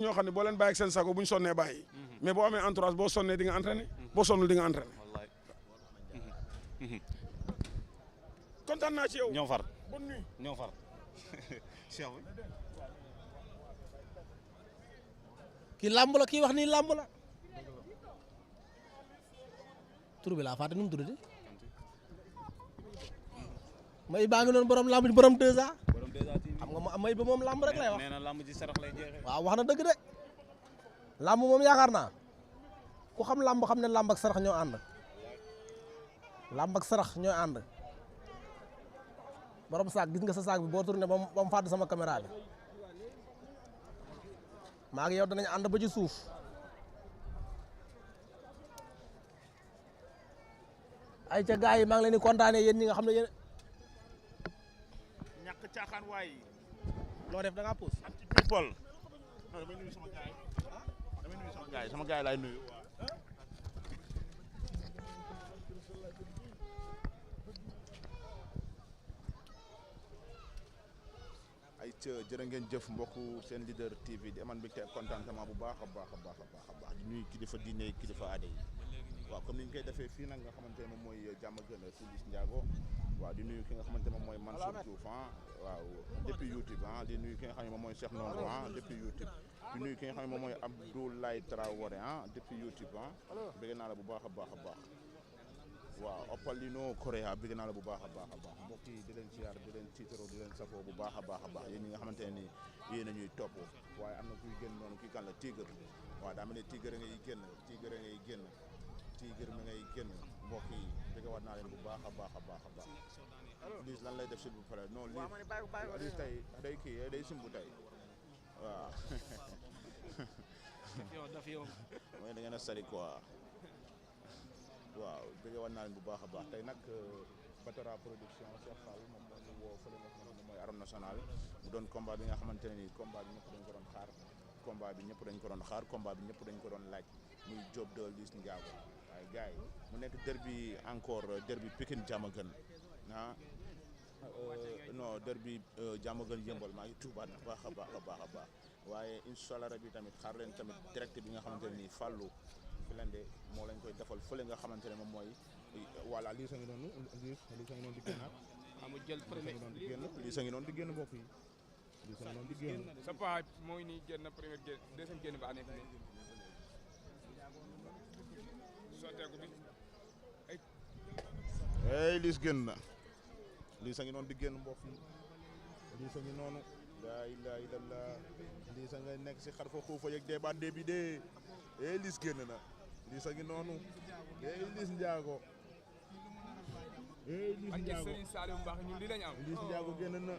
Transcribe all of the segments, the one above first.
ñoo xam ne boo leen bàyyi ak seen sago bu ñu sonnee bàyyi mais boo amee entourage boo sonnee di nga entraîné boo sonnul di nga entraîné. kontaan naa ci yow. ñoo far bonne nuit ñoo far. kii làmb la kii wax nii làmb la. tur bi laa fàtte nu mu tuddati. may baa ngi noonu borom làmb ji borom 2A. xam nga ma may ba moom làmb rek lay wax. nee na làmb ji sarax lay jeexee. waaw wax na dëgg de. làmb moom yaakaar naa ku xam làmb xam ne làmb ak sarax ñoo ànd. làmb ak sarax ñoo ànd. borom saak gis nga sa saak bi boo tourné ba mu fàdd sama caméra bi. maa ngi yow danañ ànd ba ci suuf. ay ca gars yi maa ngi leen di kontaanee yéen ñi nga xam ne yéen. ñàkk caaxaan waay. loo def da ngaa pause. anti people. non damay nuyu sama gaay damay nuyu sama gaay sama gaay laay nuyu. ay ca jërë ngeen jëf mbokku seen leader TV di aman mbégte ak contentement bu baax a baax a baax a baax a baax di nuyu kilifa diine kilifa aada yi waaw comme ni ñu koy defee fii nag nga xamante ne moom mooy Diamaguène si Liss Ndiago waaw di nuyu ki nga xamante ne moom mooy Mansour Diouf waaw depuis YouTube di nuyu ki nga xam ne moom mooy Cheikh Nondo depuis YouTube di nuyu ki nga xam ne moom mooy Abdoulaye Traoré depuis YouTube bëgg naa la bu baax a baax a baax waaw Opalino Korea bëgg naa la bu baax a baax a baax mbokk yi di leen siyaar di leen tiitaro di leen safoo bu baax a baax a baax yéen ñi nga xamante ne ni yéen a ñuy topp waaye am na kuy génn noonu kii kan la Tigre waaw daa mel ne Tigre ngay génn Tigre ngay génn Tigre mi ngay génn mbokk yi bëgg waat naa leen bu baax a baax a baax a baax Liss lan lay def s'il vous plaît non Liss tey day kii day simbu tey waaw mooy da ngeen a sari quoi waaw bëgg war naa leen bu baax a baax tey nag Batara production Cheikh Fall moom moo ñu woo fële nga xam ne mooy arène nationale mu doon combat bi nga xamante ne nii combat bi ñëpp dañ ko doon xaar combat bi ñëpp dañ ko doon xaar combat bi ñëpp dañ ko doon laaj muy Diop de Liss Ndiago waaye gars yi mu nekk derby encore derby Pikine Diamaguène non derby Diamaguène yëmbal maa ngi tuubaat na baax a baax a baax a baax waaye incha allah rabi tamit xaar leen tamit direct bi nga xamante ne nii Fallou Filande moo lañ koy defal fële nga xamante ne moom mooy voilà Liss a ngi noonu Liss a ngi noonu di génnaat. mu jël premier Liss a ngi noonu di génn mbokk yi. Liss a ngi noonu di génn. sa paa mooy nii génn premier génn deuxième génn ba nekk nii sotteeku bi hey Liss génn na Liss a ngi noonu di génn mbokk yi Liss a ngi noonu laa ilaaha illallaah Liss a nga nekk si xar fa xuufa yeeg débat débi dee hey Liss génn na Liss a ngi noonu hey Liss Ndiago hey Liss ak Ndiago Serigne Saliou Mbax ñun lii lañ am Liss Ndiago génn na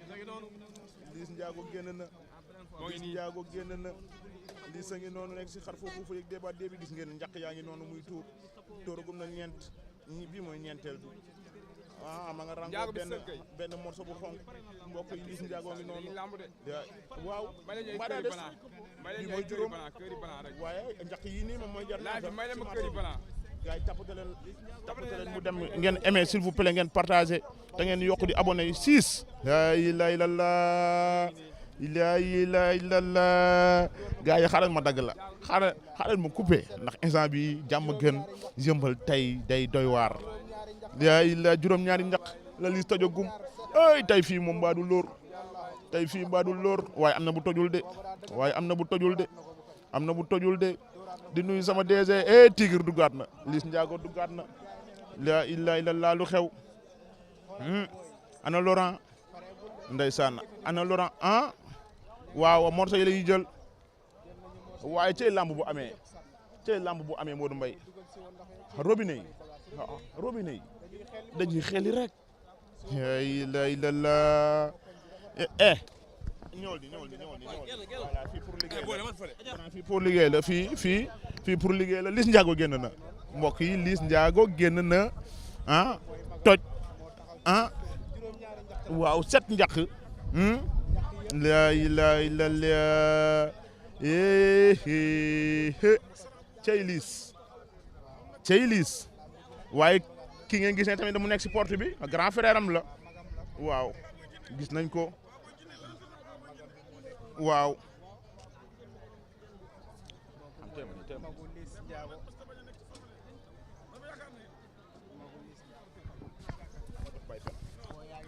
Liss Ndiago génn na Liss Ndiago génn na Liss a ngi noonu nekk si xar fa xuufa yeeg débat débi gis ngeen njaq yaa ngi noonu muy tuur tóoragum na ñeent bii mooy ñeenteel bi ma nga rango benn morceau bu xonk mbokk yi Liss Ndiago ngi noonu waaw mbaa des bi mooy juróom waaye njaq yi nii moom mooy jar naa gars yi tapate leen mu dem ngeen aimé s'il vous plaît ngeen partagé te ngeen yokk di abonné yi 6 la ilaha illallah la ilaha illallah gars yi xaaral ma dagg la xaaral ma coupé ndax instant bi Diamaguène yëmbal tey day doy waar la juróom-ñaari njaq la Liss tojogum ay tey fii moom mbaadu lóor tey fii mbaadu lóor waaye am na bu tojul de waaye am na bu tojul de am na bu tojul de di nuyu sama DG Tigre duggaat na Liss Ndiago duggaat na la ilaha illallah lu xew ana Laurent ndeysaan ana Laurent waaw morso yi la ñuy jël waaye cey lamb bu amee Modou Mbaye robinet yi robinet yi dañuy xeli rek la ilaha illallah ñëwal di voilà fii pour liggéey la fii pour liggéey la Liss Ndiago génn na mbokk yi Liss Ndiago génn na toj waaw 7 njaq la ilaha illallah cey Liss waaye ki ngeen gis ne tamit mu nekk si porte bi grand frère am la waaw gis nañ ko waaw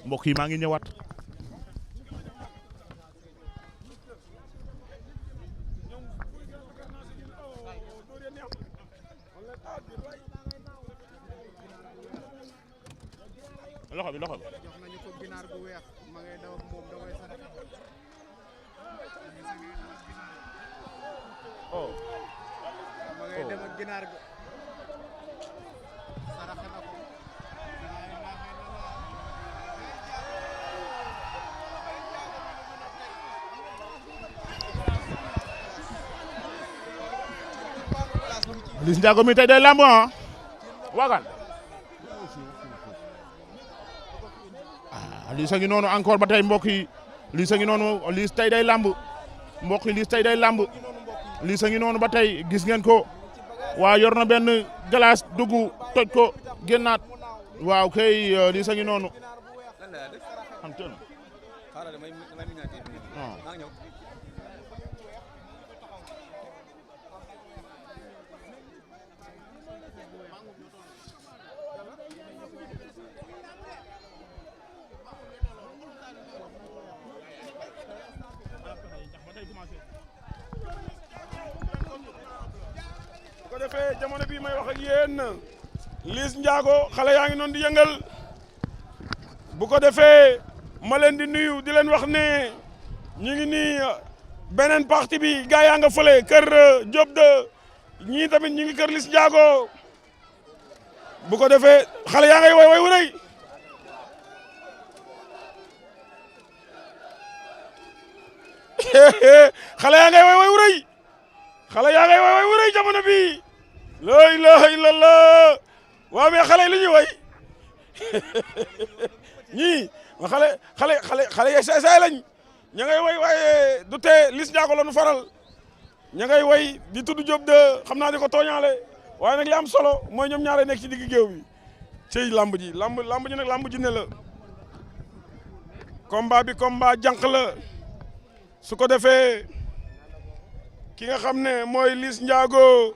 mbokk yi maa ngi ñëwaat. loxo bi loxo bi. jox nañu ko ginaar gu weex ma ngay daw ak moom da koy saraxe. oh. ma ngay dem ak ginaar gu saraxe na ko. Liss Ndiago mi tey day lamb ah wagan Liss a ngi noonu encore ba tey mbokk yi Liss a ngi noonu Liss tey day lamb mbokk yi Liss tey day lamb Liss a ngi noonu ba tey gis ngeen ko waa yor na benn glace dugg toj ko génnaat waaw kay Liss a ngi noonu am tën ko defee jamono bii may wax ak yéen Liss Ndiago xale yaa ngi noonu di yëngal bu ko defee ma leen di nuyu di leen wax ne ñu ngi nii beneen partie bi gaa yaa nga fële kër Diop de ñii tamit ñu ngi kër Liss Ndiago bu ko defee xale yaa ngay way wu rëy xale yaa ngay way wu rëy xale yaa ngay way wu rëy jamono bi la ilaha illallah waaw mais xale yi lu ñuy way ñii xale yi say lañ ña ngay way waaye du tee Liss Ndiago la nu faral ña ngay way di tudd Diop de xam naa di ko tooñaale waaye nag li am solo mooy ñoom ñaare nekk ci digg géew bi cey lamb ji lamb ji nag lamb ji ne la combat bi combat jànq la su ko defee ki nga xam ne mooy Liss Ndiago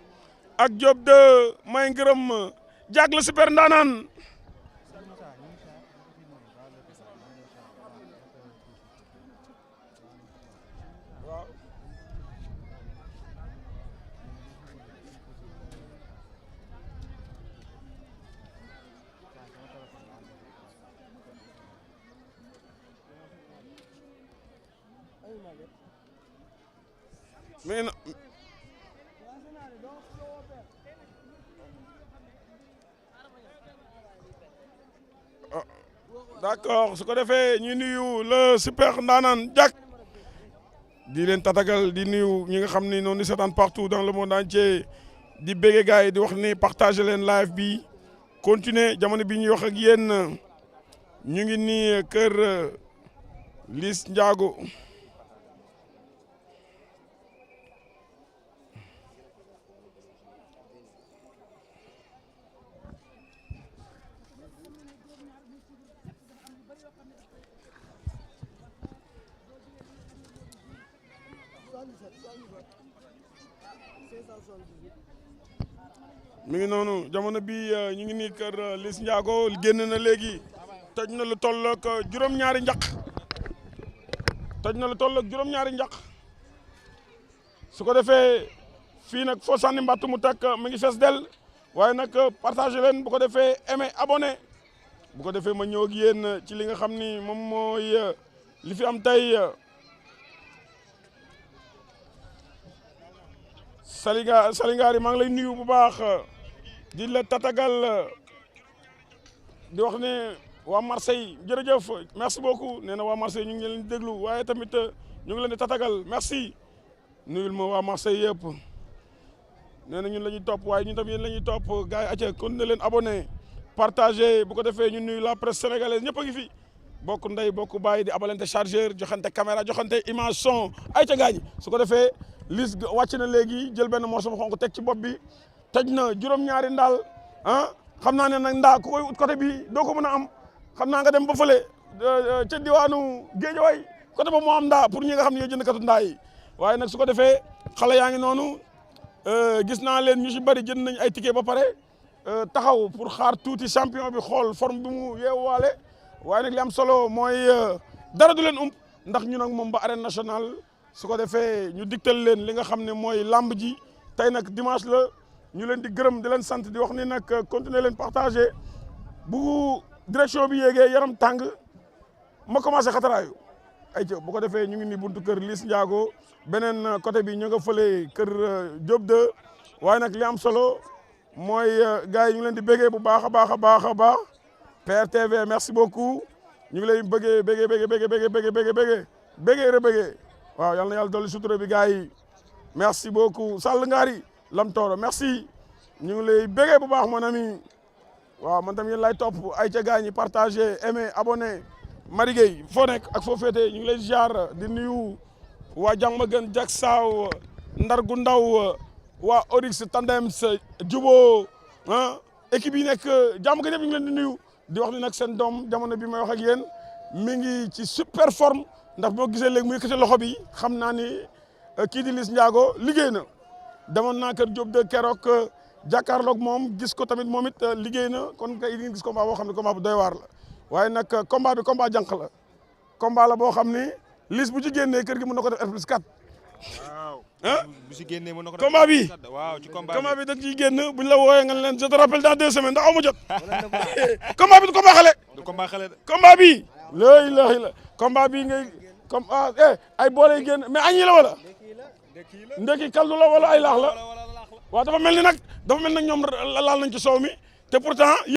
ak Diop de may ngërëm jag la super ndaanaan mais d'accord su ko defee ñu nuyu le super ndaanaan jak di leen tatagal di nuyu ñi nga xam ni noonu di seetaan partout dans le monde entier di bége gars yi di wax ni partager leen live bi continuer jamono bi ñuy wax ak yéen ñu ngi nii kër Liss Ndiago mi ngi noonu jamono bi ñu ngi nii kër Liss Ndiago génn na léegi toj na lu toll ak juróom-ñaari njaq njaq su ko defee fii nag foo sànni mbatt mu takk mi ngi fees del waaye nag partagé leen bu ko defee aimé abonné bu ko defee ma ñëw ak yéen ci li nga xam ni moom mooy li fi am tey Salingaari maa ngi lay nuyu bu baax di la tatagal di wax ne waa Marseille jërëjëf merci beaucoup nee na waa Marseille ñu ngi leen di déglu waaye tamit ñu ngi leen di tatagal merci nuyul ma waa Marseille yëpp nee na ñun la ñuy topp waaye ñun tamit yéen la ñuy topp gars yi acca kon ne leen abonné partagé bu ko defee ñu nuyu la presse sénégalaise ñëpp a ngi fi bokk ndey bokk bàyyi di abalante chargeur joxante caméra joxante image son ay ca gaañi su ko defee Liss wàcc na léegi jël benn morceau bu xonk teg ci bopp bi tëj na juróom-ñaari ndaal ah xam naa ne nag ndaa ku koy ut côté bi doo ko mën a am xam naa nga dem ba fële ca diwaanu Géejawaay côté ba moo am ndaa pour ñi nga xam ne ñoo jënd katu ndaa yi waaye nag su ko defee xale yaa ngi noonu gis naa leen ñu si bëri jënd nañ ay ticket ba pare taxaw pour xaar tuuti champion bi xool forme bi mu yeewaale waaye nag li am solo mooy dara du leen ndax ñu nag moom ba arène nationale su ko defee ñu digtal leen li nga xam ne mooy lamb ji tey nag dimanche la ñu leen di gërëm di leen sant di wax ni nag continuer leen partager bu direction bi yéegee yaram tàng ma commencé xataraayu ay ca bu ko defee ñu ngi ni buntu kër Liss Ndiago beneen côté bi ñu nga fële kër Diop 2 waaye nag li am solo mooy gars yi ñu ngi leen di béggee bu baax a baax a baax a baax PRTV merci beaucoup ñu ngi lay béggee rebéggee waaw yal na yàlla dolli sutura bi gars yi merci beaucoup Sall Ngari Lam Tooro merci ñu ngi lay béggee bu baax mon ami waaw man tam yéen lay topp ay ca gars ñi partagé aimé abonné Marie Gueye foo nekk ak foo féete ñu ngi lay ziar di nuyu waa Diamaguène Jak Saaw Ndar gu ndaw waa Orix Tandems Jubo équipe yi nekk Diamaguène yëpp ñu ngi leen di nuyu di wax ni nag seen doom jamono bi may wax ak yéen mi ngi ci super forme ndax boo gisee léegi muy yëkkati loxo bi xam naa ni kii di Liss Ndiago liggéey na demoon naa kër Diop de keroog jàkkaarloog moom gis ko tamit moom it liggéey na kon kay di ngeen gis combat boo xam ne combat bu doy waar la waaye nag combat bi combat jànq la combat la boo xam ni Liss bu ci génnee kër gi mën na ko def R+4. waaw bu si génnee mën na ko def combat bi waaw ci combat bi da ciy génn buñ la wooyee nga leen je te rappelle dans 2 semaines ndax aw ma jot combat bi du combat xale. du combat xale de. combat bi la ilaha illa combat bi ngay comme ay boole génn mais añi la wala ndekki kaldu la wala ay laax la waaw dafa mel ni nag ñoom laal nañ ci soow mi te pourtant